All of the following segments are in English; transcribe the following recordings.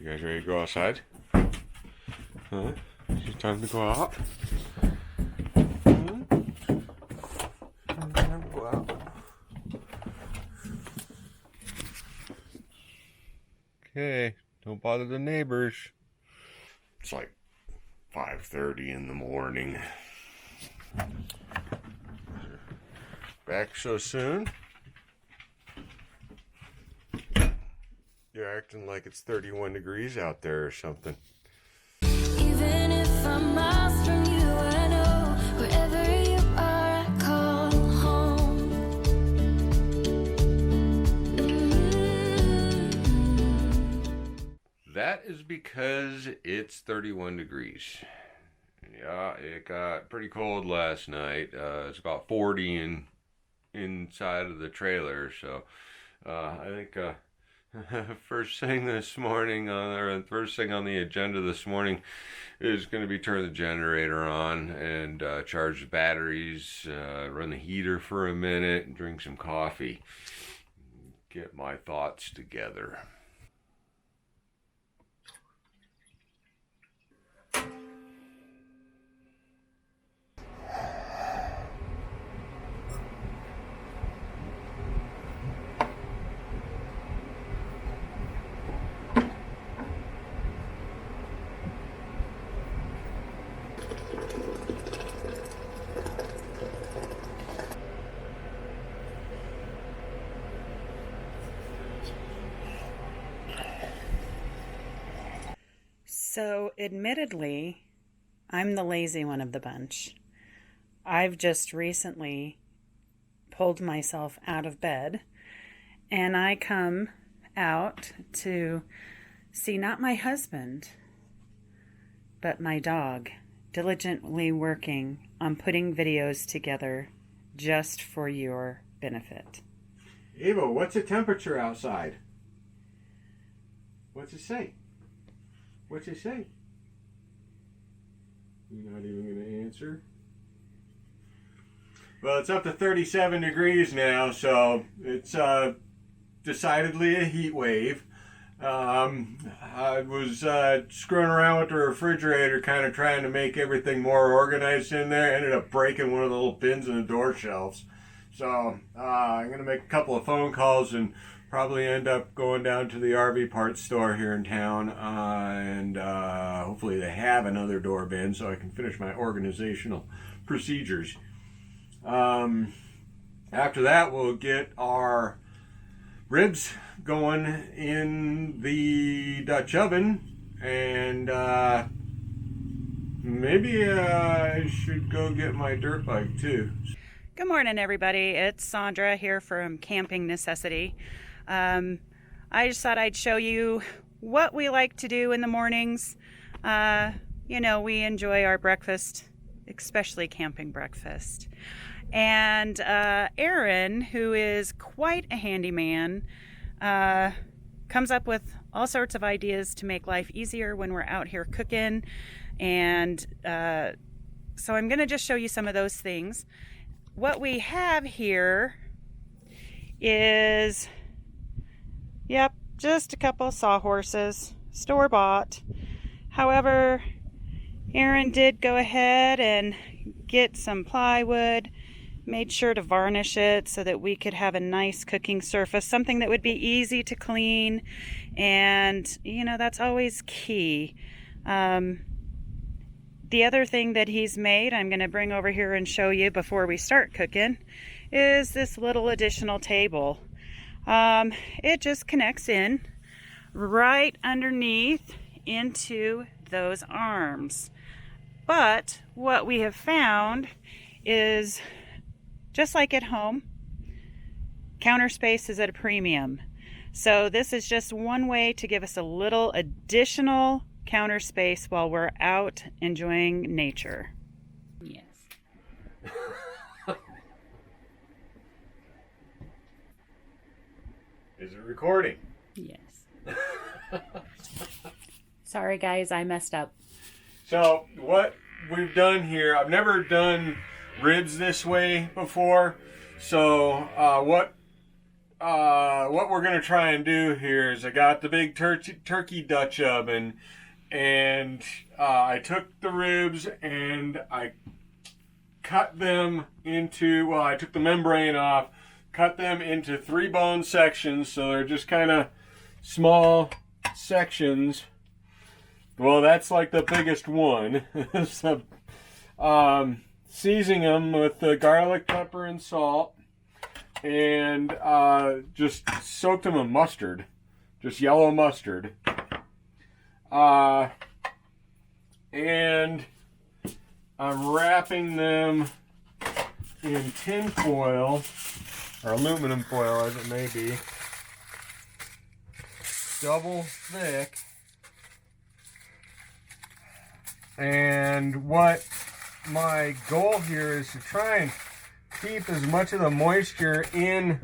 You guys ready to go outside? Huh? Is it time to go out? Time to go out. Okay, don't bother the neighbors. It's like 5:30 in the morning. Back so soon? You're acting like it's 31 degrees out there or something. Even if I'm miles from you, I know wherever you are, I call home. That is because it's 31 degrees. Yeah, it got pretty cold last night. It's about 40 inside of the trailer, so I think first thing this morning, or first thing on the agenda this morning, is going to be turn the generator on and charge the batteries, run the heater for a minute, and drink some coffee. Get my thoughts together. So, admittedly, I'm the lazy one of the bunch. I've just recently pulled myself out of bed and I come out to see not my husband, but my dog diligently working on putting videos together just for your benefit. Ava, what's the temperature outside? What's it say? What's it say? You're not even going to answer? Well, it's up to 37 degrees now, so it's decidedly a heat wave. I was screwing around with the refrigerator, kind of trying to make everything more organized in there. Ended up breaking one of the little pins in the door shelves. So I'm going to make a couple of phone calls and probably end up going down to the RV parts store here in town, and hopefully they have another door bin so I can finish my organizational procedures. After that, we'll get our ribs going in the Dutch oven, and maybe I should go get my dirt bike too. Good morning, everybody. It's Sandra here from Camping Necessity. I just thought I'd show you what we like to do in the mornings. We enjoy our breakfast, especially camping breakfast. And Aaron, who is quite a handyman, comes up with all sorts of ideas to make life easier when we're out here cooking. And so I'm going to just show you some of those things. What we have here is, just a couple of sawhorses, store-bought. However, Aaron did go ahead and get some plywood, made sure to varnish it so that we could have a nice cooking surface, something that would be easy to clean, and that's always key. The other thing that he's made, I'm going to bring over here and show you before we start cooking, is this little additional table. It just connects in right underneath into those arms. But what we have found is, just like at home, counter space is at a premium. So this is just one way to give us a little additional counter space while we're out enjoying nature. Yes. Is it recording? Yes. Sorry guys, I messed up. So what we've done here, I've never done ribs this way before. So what what we're gonna try and do here is I got the big turkey Dutch oven, and I took the ribs and I cut them into, well, I took the membrane off, cut them into 3 bone sections, so they're just kind of small sections. Well, that's like the biggest one. So, seasoning them with the garlic, pepper, and salt, and just soaked them in mustard, just yellow mustard. And I'm wrapping them in tin foil, or aluminum foil as it may be, double thick. And what my goal here is to try and keep as much of the moisture in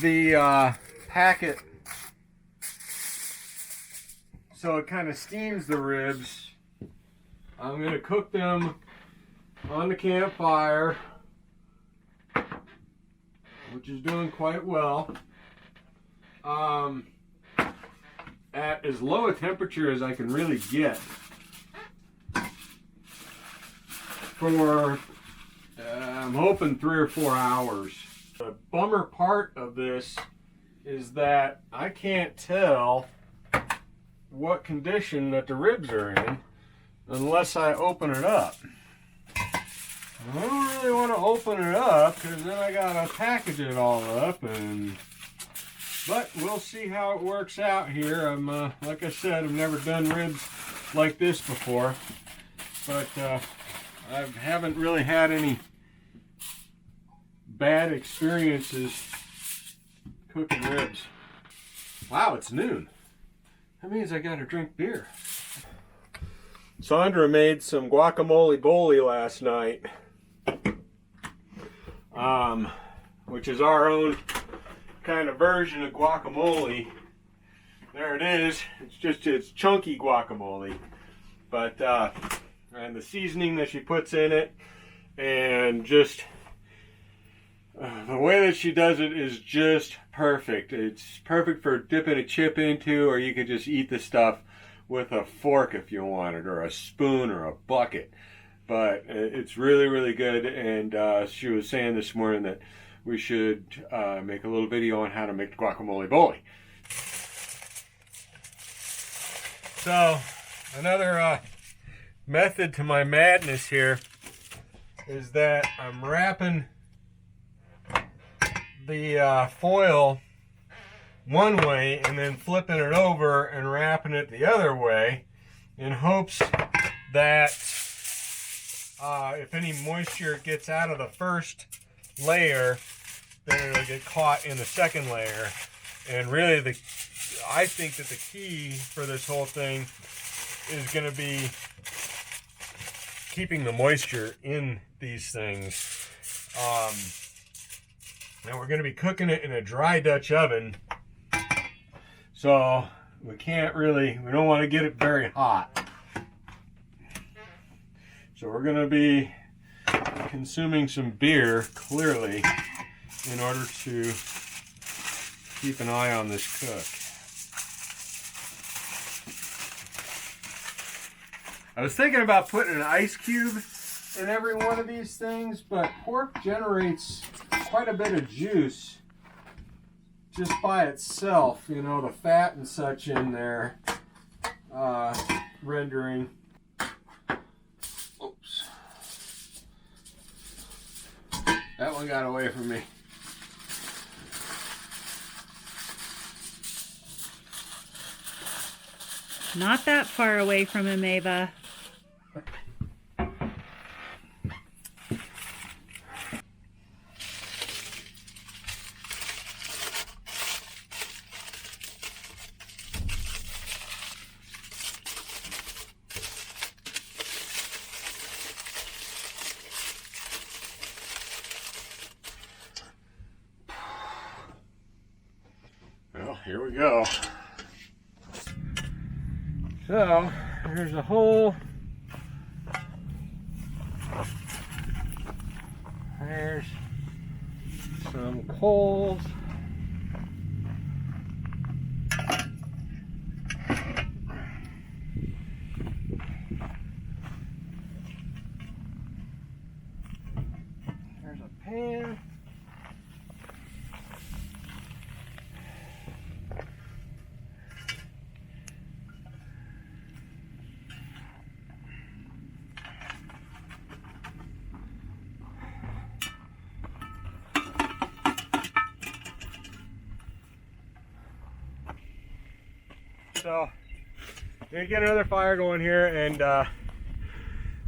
the packet so it kind of steams the ribs. I'm going to cook them on the campfire, which is doing quite well, at as low a temperature as I can really get for, I'm hoping 3 or 4 hours. The bummer part of this is that I can't tell what condition that the ribs are in unless I open it up. I don't really want to open it up because then I gotta package it all up, but we'll see how it works out here. I'm like I said, I've never done ribs like this before, but I haven't really had any bad experiences cooking ribs. Wow, it's noon. That means I gotta drink beer. Sandra made some guacamole bolli last night, which is our own kind of version of guacamole. There it is. It's chunky guacamole, but and the seasoning that she puts in it, and just the way that she does it is just perfect. It's perfect for dipping a chip into, or you could just eat the stuff with a fork if you wanted, or a spoon, or a bucket. But it's really, really good, and she was saying this morning that we should make a little video on how to make the guacamole bolli. So, another method to my madness here is that I'm wrapping the foil one way and then flipping it over and wrapping it the other way in hopes that if any moisture gets out of the first layer, then it'll get caught in the second layer. And really, I think that the key for this whole thing is going to be keeping the moisture in these things. Now we're going to be cooking it in a dry Dutch oven, so we don't want to get it very hot. So we're going to be consuming some beer, clearly, in order to keep an eye on this cook. I was thinking about putting an ice cube in every one of these things, but pork generates quite a bit of juice just by itself, you know, the fat and such in there, rendering. Oops. That one got away from me. Not that far away from him, Ava. Well, here we go. So, here's a hole. There's some coals. so gonna get another fire going here, and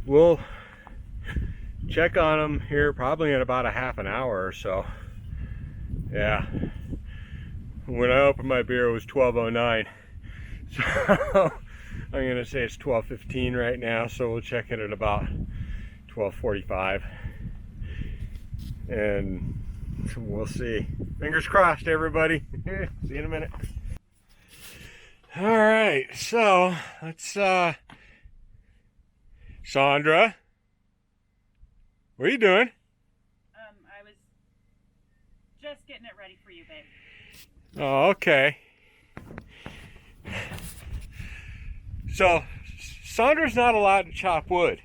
we'll check on them here probably in about a half an hour or so. Yeah, when I opened my beer it was 12:09, so I'm gonna say it's 12:15 right now, so we'll check it at about 12:45, and we'll see. Fingers crossed, everybody. See you in a minute. All right, so let's Sandra, what are you doing? I was just getting it ready for you, babe. Oh, okay. So Sandra's not allowed to chop wood.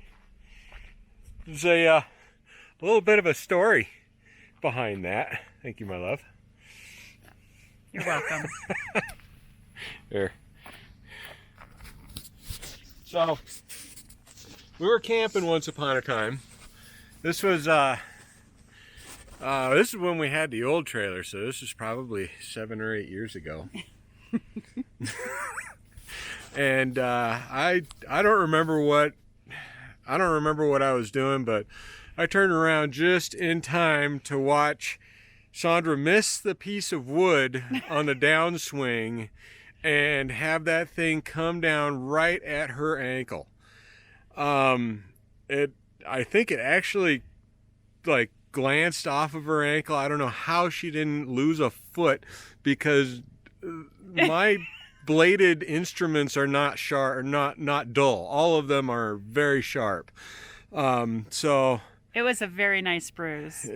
There's a little bit of a story behind that. Thank you, my love. You're welcome. There. So we were camping once upon a time. This was this is when we had the old trailer, so this is probably 7 or 8 years ago. And I don't remember what I was doing, but I turned around just in time to watch Sandra miss the piece of wood on the downswing and have that thing come down right at her ankle. I think it actually like glanced off of her ankle. I don't know how she didn't lose a foot, because my bladed instruments are not sharp, not dull. All of them are very sharp. So It was a very nice bruise.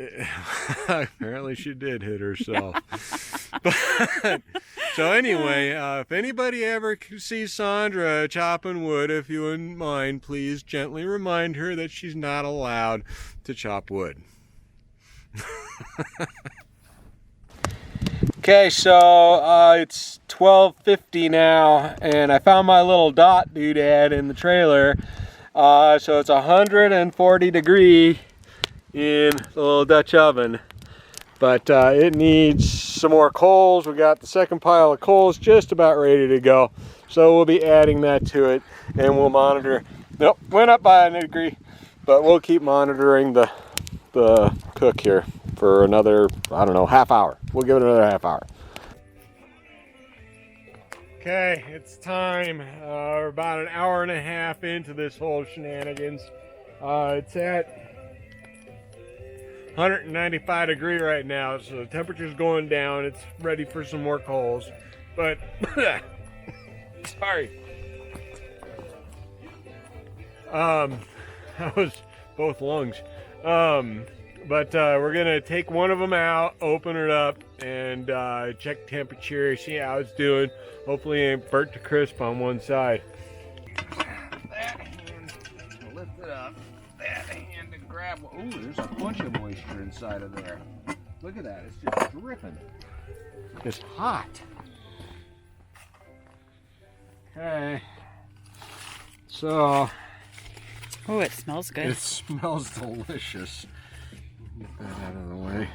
apparently she did hit herself. But, so anyway, if anybody ever sees Sandra chopping wood, if you wouldn't mind, please gently remind her that she's not allowed to chop wood. Okay, so it's 12:50 now, and I found my little dot doodad in the trailer. So it's 140 degree in the little Dutch oven, but it needs some more coals. We got the second pile of coals just about ready to go, so we'll be adding that to it, and we'll monitor. Nope, went up by a degree, but we'll keep monitoring the cook here for another, I don't know, half hour. We'll give it another half hour. Okay, it's time. We're about an hour and a half into this whole shenanigans. It's at 195 degree right now, so the temperature's going down. It's ready for some more coals, but sorry. That was both lungs. But we're gonna take one of them out, open it up, and check temperature, see how it's doing. Hopefully it ain't burnt to crisp on one side. That hand to lift it up, that hand to grab. Ooh, there's a bunch of moisture inside of there. Look at that, it's just dripping. It's hot. Okay. So. Oh, it smells good. It smells delicious. Get that out of the way.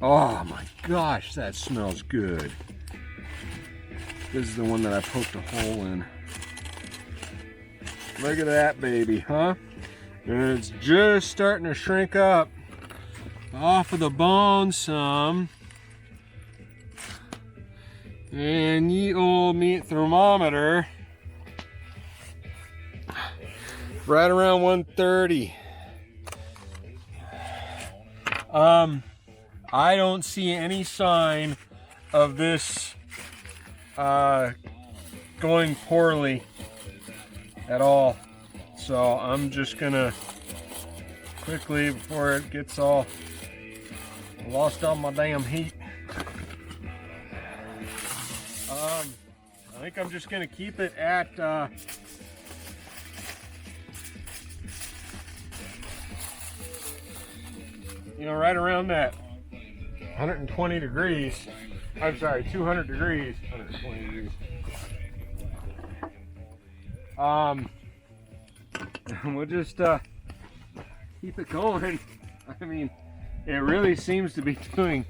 Oh my gosh, that smells good. This is the one that I poked a hole in. Look at that baby, huh? And it's just starting to shrink up off of the bone some. And ye old meat thermometer, right around 130. I don't see any sign of this going poorly at all. So I'm just gonna quickly, before it gets all lost on my damn heat, I think I'm just gonna keep it at you know, right around that 120 degrees. I'm sorry, 200 degrees. 120 degrees. We'll just keep it going. I mean, it really seems to be doing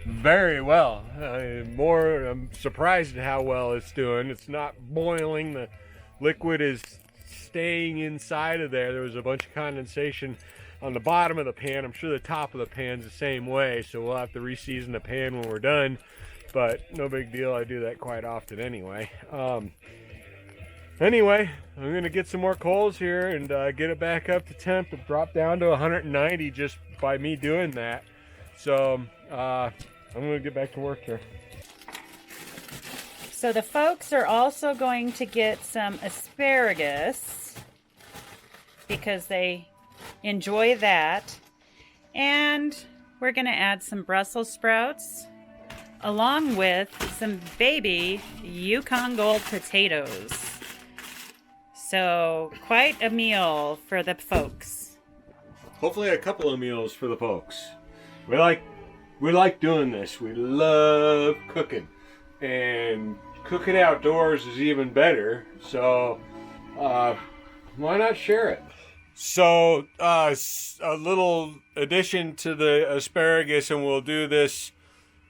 very well. I'm surprised at how well it's doing. It's not boiling. The liquid is staying inside of there. There was a bunch of condensation on the bottom of the pan. I'm sure the top of the pan's the same way, so we'll have to reseason the pan when we're done, but no big deal. I do that quite often anyway. Anyway, I'm going to get some more coals here and get it back up to temp. It dropped down to 190 just by me doing that. So I'm going to get back to work here. So the folks are also going to get some asparagus because they enjoy that. And we're going to add some Brussels sprouts along with some baby Yukon Gold potatoes. So quite a meal for the folks. Hopefully a couple of meals for the folks. We like doing this. We love cooking, and cooking outdoors is even better. So why not share it? So a little addition to the asparagus, and we'll do this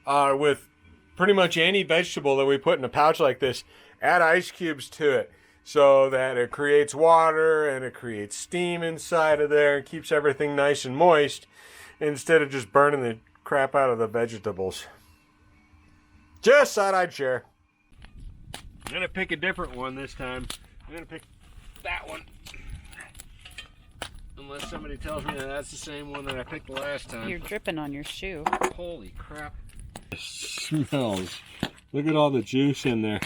with pretty much any vegetable that we put in a pouch like this. Add ice cubes to it, so that it creates water and it creates steam inside of there and keeps everything nice and moist instead of just burning the crap out of the vegetables. Just thought I'd share. I'm going to pick a different one this time. I'm going to pick that one. Unless somebody tells me that that's the same one that I picked the last time. You're dripping on your shoe. Holy crap. It smells. Look at all the juice in there.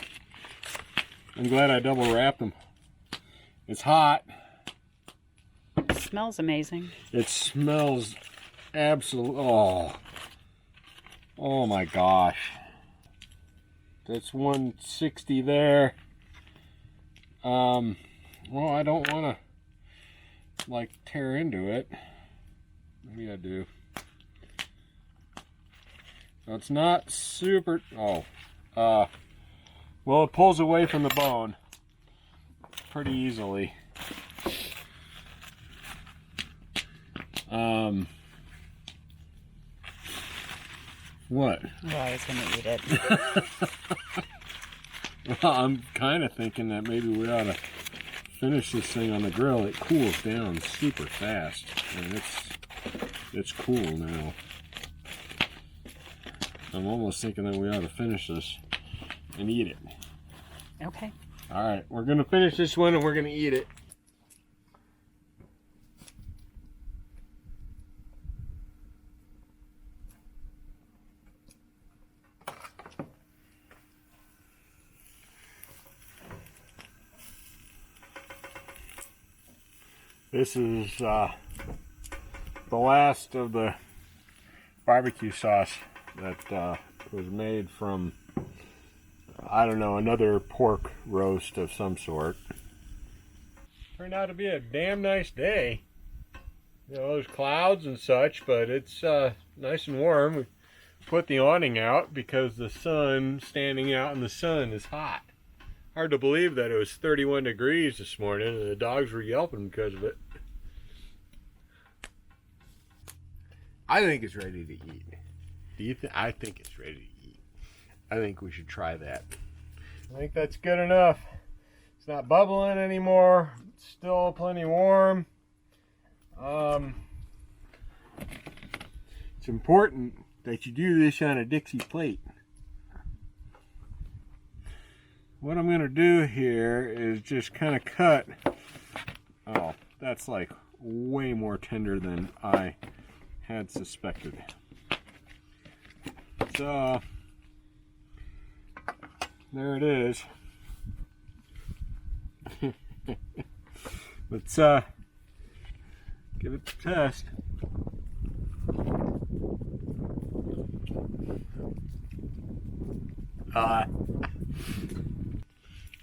I'm glad I double wrapped them. It's hot. It smells amazing. It smells absolutely. Oh my gosh. That's 160 there. Well, I don't want to like tear into it. Maybe I do. So it's not super. Well, it pulls away from the bone pretty easily. What? Well, I was going to eat it. Well, I'm kind of thinking that maybe we ought to finish this thing on the grill. It cools down super fast, and it's cool now. I'm almost thinking that we ought to finish this and eat it. Okay. All right, we're going to finish this one and we're going to eat it. This is the last of the barbecue sauce that was made from, I don't know, another pork roast of some sort. Turned out to be a damn nice day. You know, there's clouds and such, but it's nice and warm. We put the awning out because the sun, standing out in the sun, is hot. Hard to believe that it was 31 degrees this morning and the dogs were yelping because of it. I think it's ready to eat. Do you think? I think it's ready to eat. I think we should try that. I think that's good enough. It's not bubbling anymore. It's still plenty warm. It's important that you do this on a Dixie plate. What I'm going to do here is just kind of cut. Oh, that's like way more tender than I had suspected. So, there it is. Let's give it a test.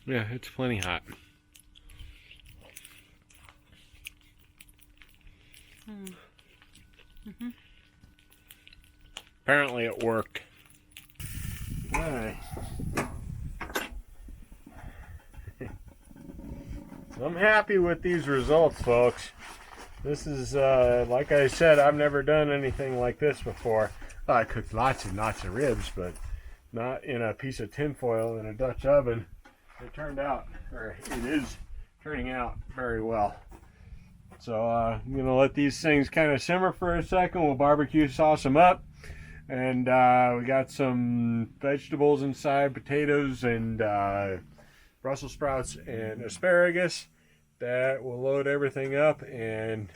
Yeah, it's plenty hot. Mm-hmm. Apparently it worked. Alright. I'm happy with these results, folks. This is, like I said, I've never done anything like this before. I cooked lots and lots of ribs, but not in a piece of tin foil in a Dutch oven. It turned out, or it is turning out very well. So I'm gonna let these things kind of simmer for a second. We'll barbecue sauce them up, and we got some vegetables inside, potatoes and Brussels sprouts and asparagus. That will load everything up and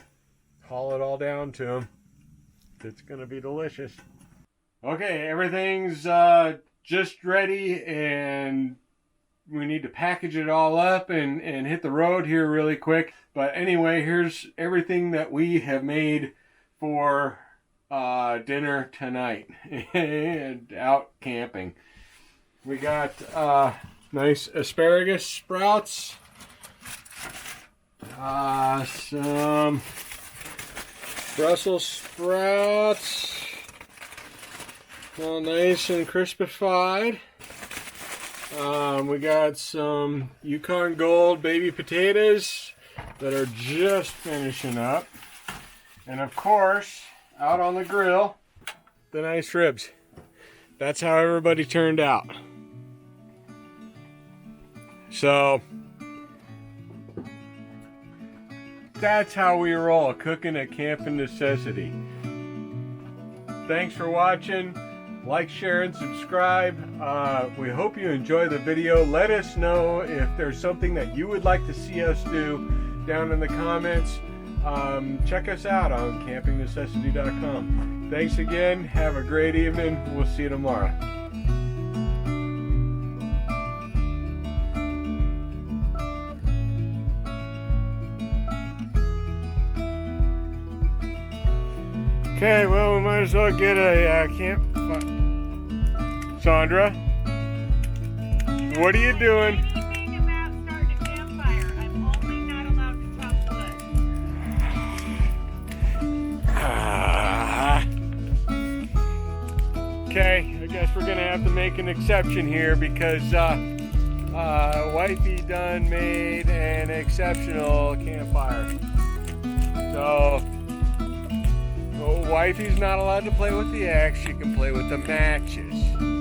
haul it all down to them. It's gonna be delicious. Okay, everything's just ready, and we need to package it all up and hit the road here really quick. But anyway, here's everything that we have made for dinner tonight and out camping. We got nice asparagus sprouts, some Brussels sprouts, all nice and crispified. We got some Yukon Gold baby potatoes that are just finishing up. And of course, out on the grill, the nice ribs. That's how everybody turned out. So, that's how we roll, cooking a camping necessity. Thanks for watching. Like, share, and subscribe. We hope you enjoy the video. Let us know if there's something that you would like to see us do down in the comments. Check us out on campingnecessity.com. Thanks again. Have a great evening. We'll see you tomorrow. Okay, well, we might as well get a campfire. Sandra, what are you doing? Anything about starting a campfire. I'm only not allowed to chop wood. Okay, I guess we're gonna have to make an exception here because wifey done made an exceptional campfire. So, wifey's not allowed to play with the axe. She can play with the matches.